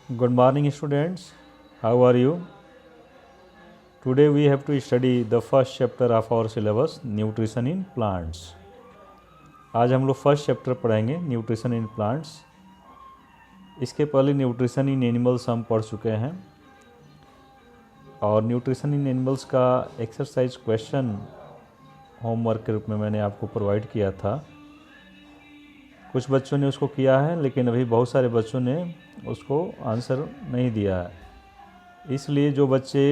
Good morning students, how are you? Today we have to study the first chapter of our syllabus, Nutrition in Plants. आज हम लोग first chapter पढ़ेंगे nutrition in plants. इसके पहले nutrition in animals हम पढ़ चुके हैं और न्यूट्रिशन इन एनिमल्स का एक्सरसाइज क्वेश्चन होमवर्क के रूप में मैंने आपको प्रोवाइड किया था। कुछ बच्चों ने उसको किया है, लेकिन अभी बहुत सारे बच्चों ने उसको आंसर नहीं दिया है। इसलिए जो बच्चे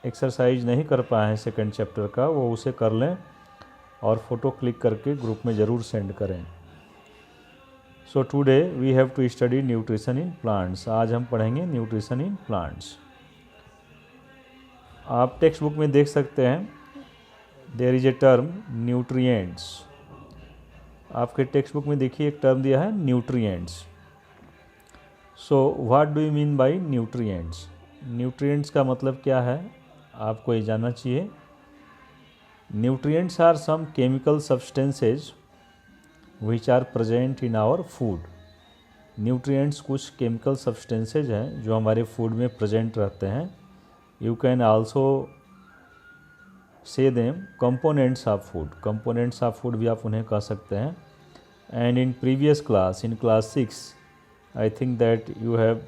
एक्सरसाइज नहीं कर पाए हैं सेकंड चैप्टर का, वो उसे कर लें और फ़ोटो क्लिक करके ग्रुप में ज़रूर सेंड करें। So today we have to study nutrition in plants. आज हम पढ़ेंगे न्यूट्रिशन इन प्लांट्स। आप टेक्स्ट बुक में देख सकते हैं, there is a term nutrients. आपके टेक्स्ट बुक में देखिए एक टर्म दिया है nutrients. So what do you mean by nutrients? Nutrients का मतलब क्या है, आपको ये जानना चाहिए। Nutrients are some chemical substances which are present in our food. Nutrients कुछ केमिकल सब्सटेंसेज हैं जो हमारे फूड में प्रेजेंट रहते हैं। You can also say them components of food. Components of food भी आप उन्हें कह सकते हैं। And in previous class, in class 6, I think that you have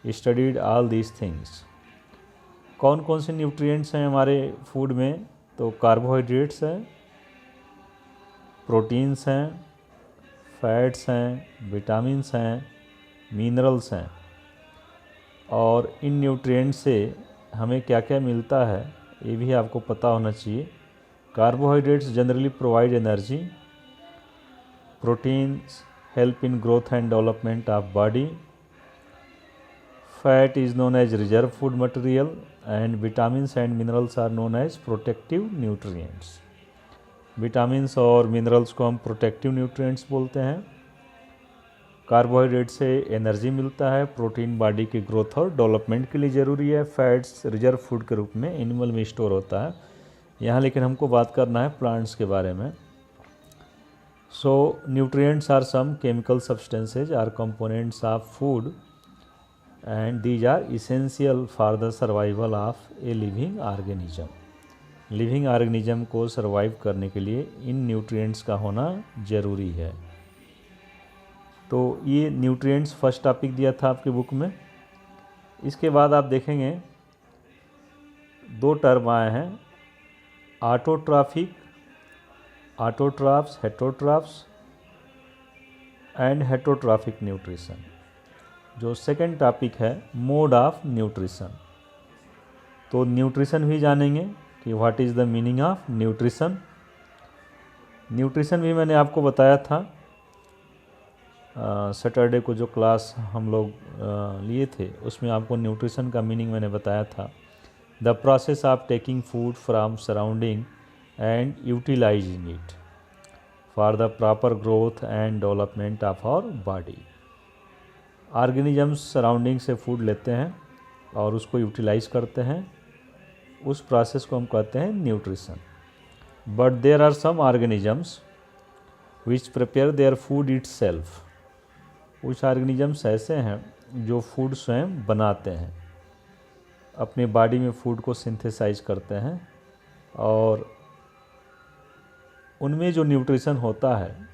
studied all these things. कौन कौन से न्यूट्रिएंट्स हैं हमारे फूड में? तो कार्बोहाइड्रेट्स हैं, प्रोटीन्स हैं, फैट्स हैं, विटामिन्स हैं, मिनरल्स हैं। और इन न्यूट्रिएंट्स से हमें क्या क्या मिलता है ये भी आपको पता होना चाहिए। Carbohydrates generally provide energy, proteins help in growth and development of body, fat is known as reserve food material, and vitamins and minerals are known as protective nutrients. Vitamins और मिनरल्स को हम प्रोटेक्टिव न्यूट्रिएंट्स बोलते हैं। Carbohydrate से energy मिलता है, protein body की growth और डेवलपमेंट के लिए ज़रूरी है, फैट्स रिजर्व फूड के रूप में एनिमल में स्टोर होता है। यहाँ लेकिन हमको बात करना है प्लांट्स के बारे में। So nutrients are some chemical substances are components of food and these are essential for the survival of a living organism. Living organism को सर्वाइव करने के लिए इन न्यूट्रिएंट्स का होना ज़रूरी है। तो ये न्यूट्रिएंट्स फर्स्ट टॉपिक दिया था आपकी बुक में। इसके बाद आप देखेंगे दो टर्म आए हैं, autotrophic, autotrophs, heterotrophs and heterotrophic nutrition. जो सेकंड टॉपिक है मोड ऑफ न्यूट्रिशन। तो न्यूट्रिशन भी जानेंगे कि what is the meaning of nutrition. Nutrition भी मैंने आपको बताया था सैटरडे को जो क्लास हम लोग लिए थे, उसमें आपको न्यूट्रिशन का मीनिंग मैंने बताया था। The process of taking food from surrounding and utilising it for the proper growth and development of our body. Organisms surrounding से फूड लेते हैं और उसको यूटिलाइज करते हैं, उस प्रोसेस को हम कहते हैं nutrition. But there are some organisms which prepare their food itself. कुछ ऑर्गेनिजम्स ऐसे हैं जो फूड स्वयं बनाते हैं, अपने बॉडी में फूड को सिंथेसाइज करते हैं, और उनमें जो न्यूट्रिशन होता है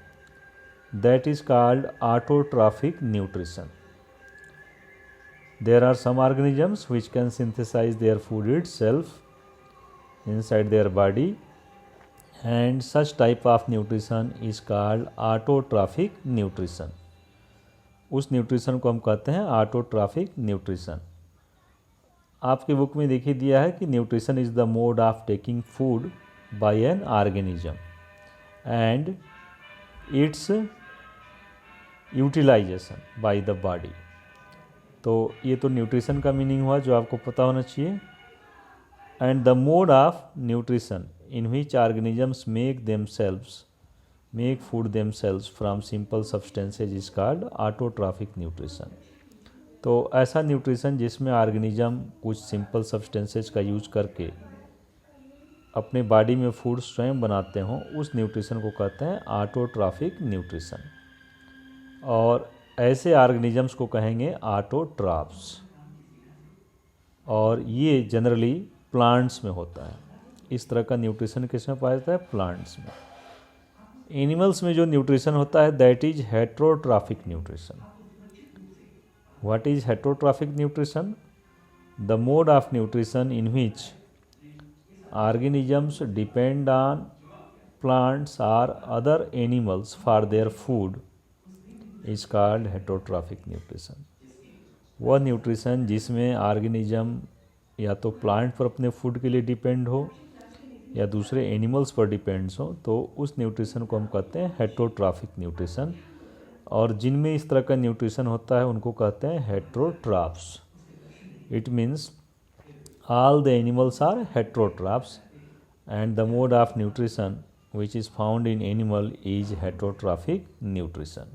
that is called autotrophic nutrition. There are some organisms which can synthesise their food itself inside their body, and such type of nutrition is called autotrophic nutrition. उस न्यूट्रिशन को हम कहते हैं ऑटोट्रॉफिक न्यूट्रिशन। आपकी book में देखिए दिया है कि nutrition is the mode of taking food by an organism and its utilisation by the body. तो ये तो न्यूट्रिशन का मीनिंग हुआ जो आपको पता होना चाहिए। And the mode of nutrition in which organisms make food themselves from simple substances is called autotrophic nutrition. तो ऐसा न्यूट्रिशन जिसमें ऑर्गेनिज्म कुछ सिंपल सब्सटेंसेज का यूज करके अपने बॉडी में फूड स्वयं बनाते हों, उस न्यूट्रिशन को कहते हैं ऑटोट्रॉफिक न्यूट्रिशन। और ऐसे ऑर्गेनिजम्स को कहेंगे ऑटोट्रॉफ्स, और ये जनरली प्लांट्स में होता है। इस तरह का न्यूट्रिशन किस में पाया जाता है? प्लांट्स में। एनिमल्स में जो न्यूट्रिशन होता है that is heterotrophic nutrition. What is heterotrophic nutrition? The mode of nutrition in which organisms depend on plants or other animals for their food is called heterotrophic nutrition। वह nutrition जिसमें organism या तो plant पर अपने food के लिए depend हो या दूसरे एनिमल्स पर डिपेंड्स हो, तो उस न्यूट्रिशन को हम कहते हैं हेट्रोट्रॉफिक न्यूट्रिशन। और जिनमें इस तरह का न्यूट्रिशन होता है उनको कहते हैं heterotrophs. It means all the animals are heterotrophs and the mode of nutrition which is found in animal is heterotrophic nutrition।